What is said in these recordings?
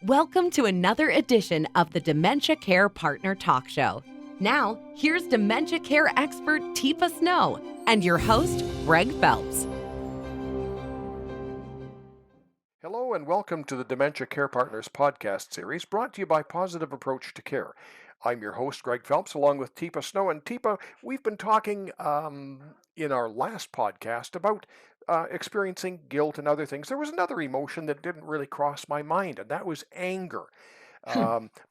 Welcome to another edition of the Dementia Care Partner Talk Show. Now, here's dementia care expert Teepa and your host, Greg Phelps. Hello and welcome to the Dementia Care Partners podcast series brought to you by Positive Approach to Care. I'm your host, Greg Phelps, along with Teepa Snow. And Teepa, we've been talking in our last podcast about experiencing guilt and other things. There was another emotion that didn't really cross my mind, and that was anger.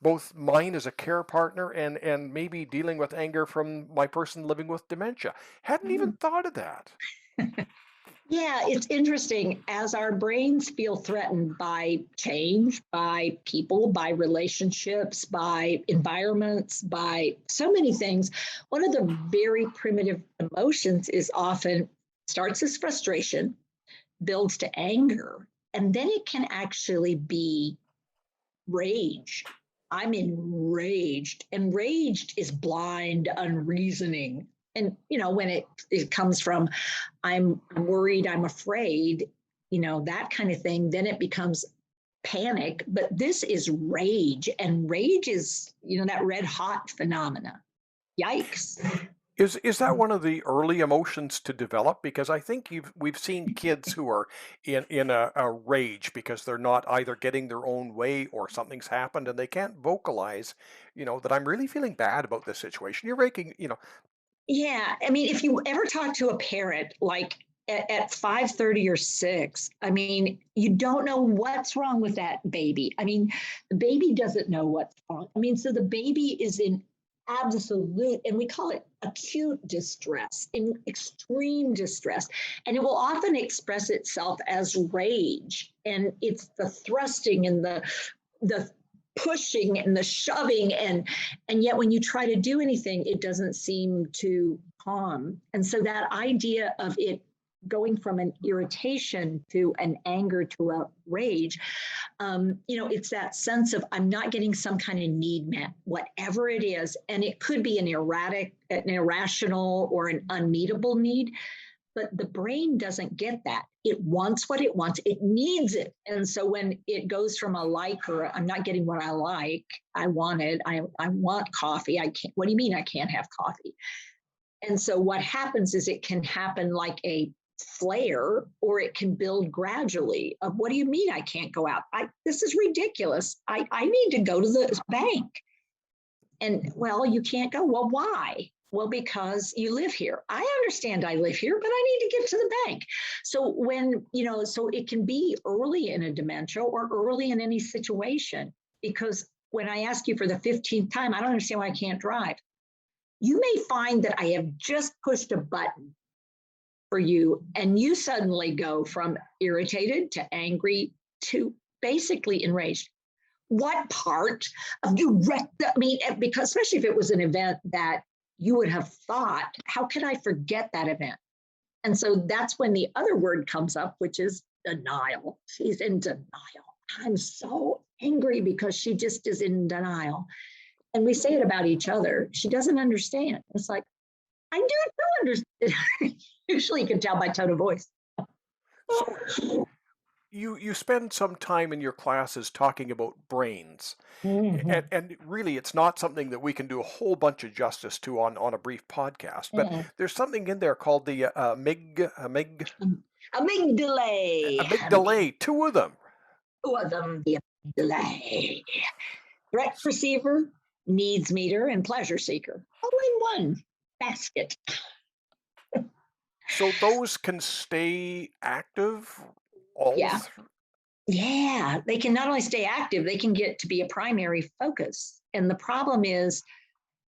Both mine as a care partner and maybe dealing with anger from my person living with dementia. Hadn't even thought of that. Yeah, it's interesting. As our brains feel threatened by change, by people, by relationships, by environments, by so many things, one of the very primitive emotions is often starts as frustration, builds to anger, and then it can actually be rage. I'm enraged. Enraged is blind, unreasoning. And, when it comes from, I'm worried, I'm afraid, that kind of thing, then it becomes panic. But this is rage. And rage is, that red hot phenomena. Yikes. Is that one of the early emotions to develop? Because I think we've seen kids who are in a rage because they're not either getting their own way or something's happened and they can't vocalize, that I'm really feeling bad about this situation. You're making, Yeah. I mean, if you ever talk to a parent, like at 5:30 or 6, I mean, you don't know what's wrong with that baby. I mean, the baby doesn't know what's wrong. I mean, so the baby is in absolute, and we call it acute distress, in extreme distress. And it will often express itself as rage. And it's the thrusting and the pushing and the shoving, and yet when you try to do anything, it doesn't seem to calm. And so that idea of it going from an irritation to an anger to a rage, it's that sense of I'm not getting some kind of need met, whatever it is. And it could be an irrational or an unmeetable need, but the brain doesn't get that. It wants what it wants. It needs it. And so when it goes from a like or I'm not getting what I like, I want it. I want coffee. I can't. What do you mean I can't have coffee? And so what happens is it can happen like a flare, or it can build gradually of what do you mean I can't go out? This is ridiculous. I need to go to the bank. And well, you can't go. Well, why? Well, because you live here. I understand I live here, but I need to get to the bank. So when, so it can be early in a dementia or early in any situation, because when I ask you for the 15th time, I don't understand why I can't drive. You may find that I have just pushed a button for you, and you suddenly go from irritated to angry to basically enraged. What part of you wrecked? I mean, because especially if it was an event that you would have thought, how could I forget that event? And so that's when the other word comes up, which is denial. She's in denial. I'm so angry because she just is in denial. And we say it about each other. She doesn't understand. It's like, I do understand. Usually you can tell by tone of voice. So you spend some time in your classes talking about brains. Mm-hmm. And really, it's not something that we can do a whole bunch of justice to on a brief podcast. But there's something in there called the Amygdalae. amygdalae. Two of them. The amygdalae. Threat perceiver, needs meter, and pleasure seeker. All in one basket. So those can stay active all through. Yeah, they can not only stay active, they can get to be a primary focus. And the problem is,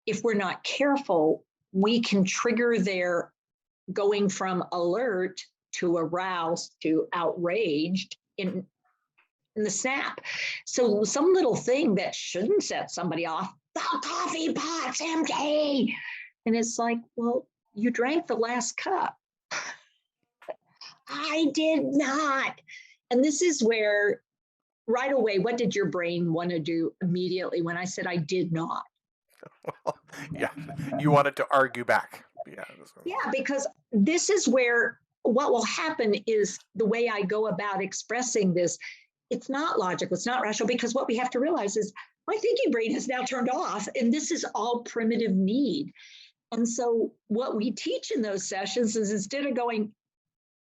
if we're not careful, we can trigger their going from alert to aroused to outraged in the snap. So some little thing that shouldn't set somebody off, the coffee pot's empty. And it's like, well, you drank the last cup. I did not. And this is where right away, what did your brain want to do immediately when I said I did not? Yeah, you wanted to argue back. Yeah, because this is where what will happen is the way I go about expressing this it's not logical, it's not rational, because what we have to realize is my thinking brain has now turned off, and this is all primitive need. And so what we teach in those sessions is, instead of going,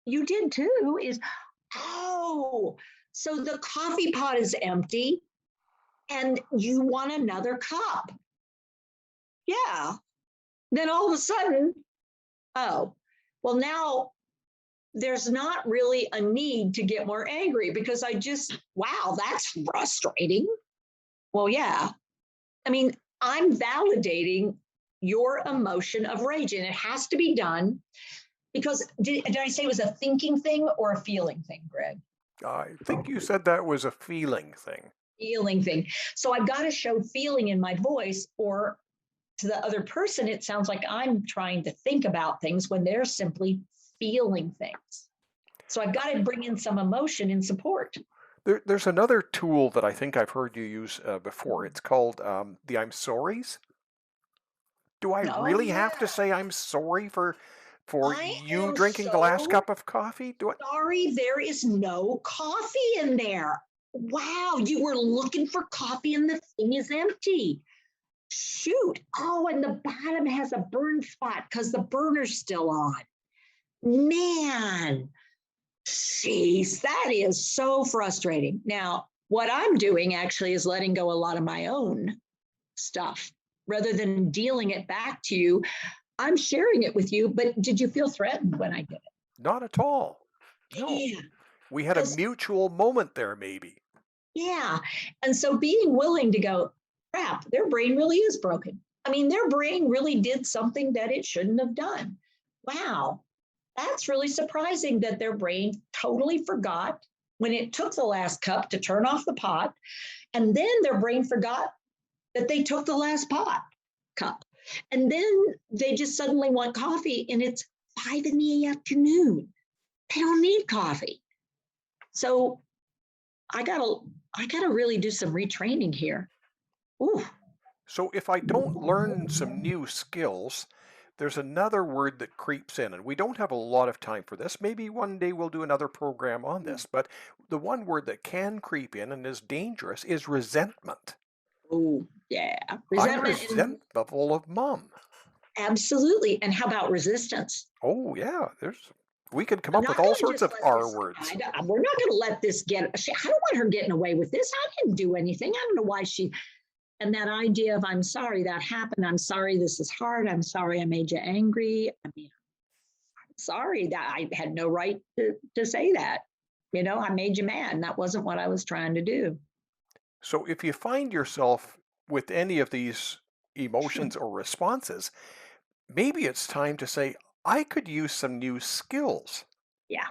you did too, is, oh, so the coffee pot is empty and you want another cup. Yeah. Then all of a sudden, oh, well, now there's not really a need to get more angry, because wow, that's frustrating. Well, yeah. I mean, I'm validating your emotion of rage, and it has to be done because did I say it was a thinking thing or a feeling thing, Greg? I think you said that was a feeling thing. Feeling thing. So I've got to show feeling in my voice, or to the other person, it sounds like I'm trying to think about things when they're simply feeling things. So I've got to bring in some emotion in support. There's another tool that I think I've heard you use before. It's called the I'm sorries. Do I really have to say I'm sorry for you drinking the last cup of coffee? Do I? Sorry, there is no coffee in there. Wow, you were looking for coffee and the thing is empty. Shoot. Oh, and the bottom has a burn spot because the burner's still on. Man, jeez, that is so frustrating. Now, what I'm doing actually is letting go a lot of my own stuff rather than dealing it back to you. I'm sharing it with you, but did you feel threatened when I did it? Not at all. No. Yeah. We had a mutual moment there, maybe. Yeah. And so being willing to go, crap, their brain really is broken. I mean, their brain really did something that it shouldn't have done. Wow. That's really surprising that their brain totally forgot when it took the last cup to turn off the pot. And then their brain forgot that they took the last cup. And then they just suddenly want coffee, and it's 5 PM. They don't need coffee. So I gotta really do some retraining here. Ooh. So if I don't learn some new skills, there's another word that creeps in, and we don't have a lot of time for this. Maybe one day we'll do another program on this, but the one word that can creep in and is dangerous is resentment. Oh, yeah. Resentment. I'm resentful of Mom. Absolutely. And how about resistance? Oh, yeah. We could come up with all sorts of R words. We're not going to let this I don't want her getting away with this. I didn't do anything. I don't know why and that idea of, I'm sorry that happened. I'm sorry this is hard. I'm sorry I made you angry. I mean, I'm sorry that I had no right to say that. I made you mad, and that wasn't what I was trying to do. So if you find yourself with any of these emotions or responses, maybe it's time to say, I could use some new skills. Yeah.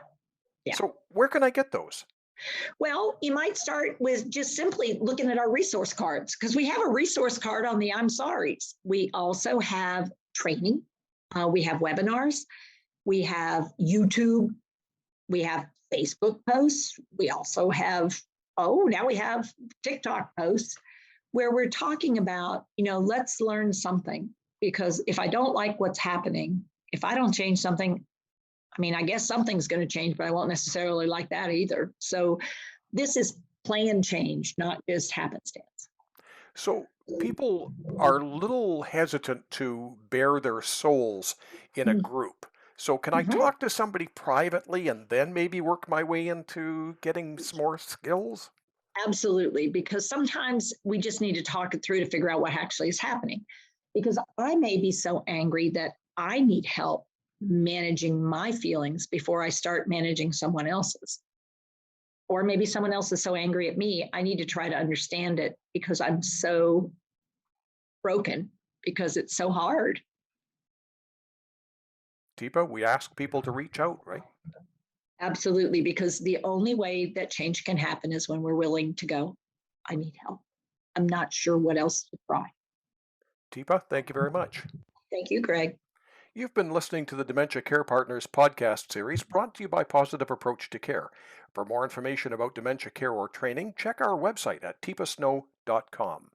So where can I get those? Well, you might start with just simply looking at our resource cards, because we have a resource card on the I'm sorry's. We also have training. We have webinars. We have YouTube. We have Facebook posts. We also have, now we have TikTok posts where we're talking about, let's learn something. Because if I don't like what's happening, if I don't change something, I mean, I guess something's going to change, but I won't necessarily like that either. So this is planned change, not just happenstance. So people are a little hesitant to bare their souls in a group. So can I talk to somebody privately and then maybe work my way into getting some more skills? Absolutely, because sometimes we just need to talk it through to figure out what actually is happening. Because I may be so angry that I need help managing my feelings before I start managing someone else's. Or maybe someone else is so angry at me, I need to try to understand it because I'm so broken, because it's so hard. Teepa, we ask people to reach out, right? Absolutely, because the only way that change can happen is when we're willing to go, I need help. I'm not sure what else to try. Teepa, thank you very much. Thank you, Greg. You've been listening to the Dementia Care Partners podcast series brought to you by Positive Approach to Care. For more information about dementia care or training, check our website at teepasnow.com.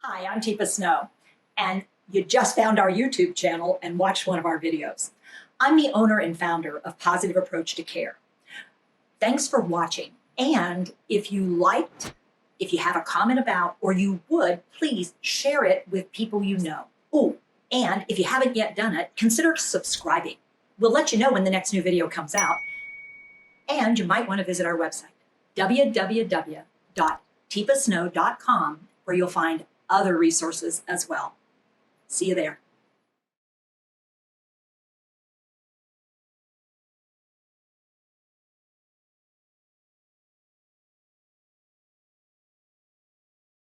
Hi, I'm Teepa Snow, and you just found our YouTube channel and watched one of our videos. I'm the owner and founder of Positive Approach to Care. Thanks for watching. And if you have a comment about, or you would, please share it with people you know. Oh, and if you haven't yet done it, consider subscribing. We'll let you know when the next new video comes out. And you might want to visit our website, www.teepasnow.com, where you'll find other resources as well. See you there.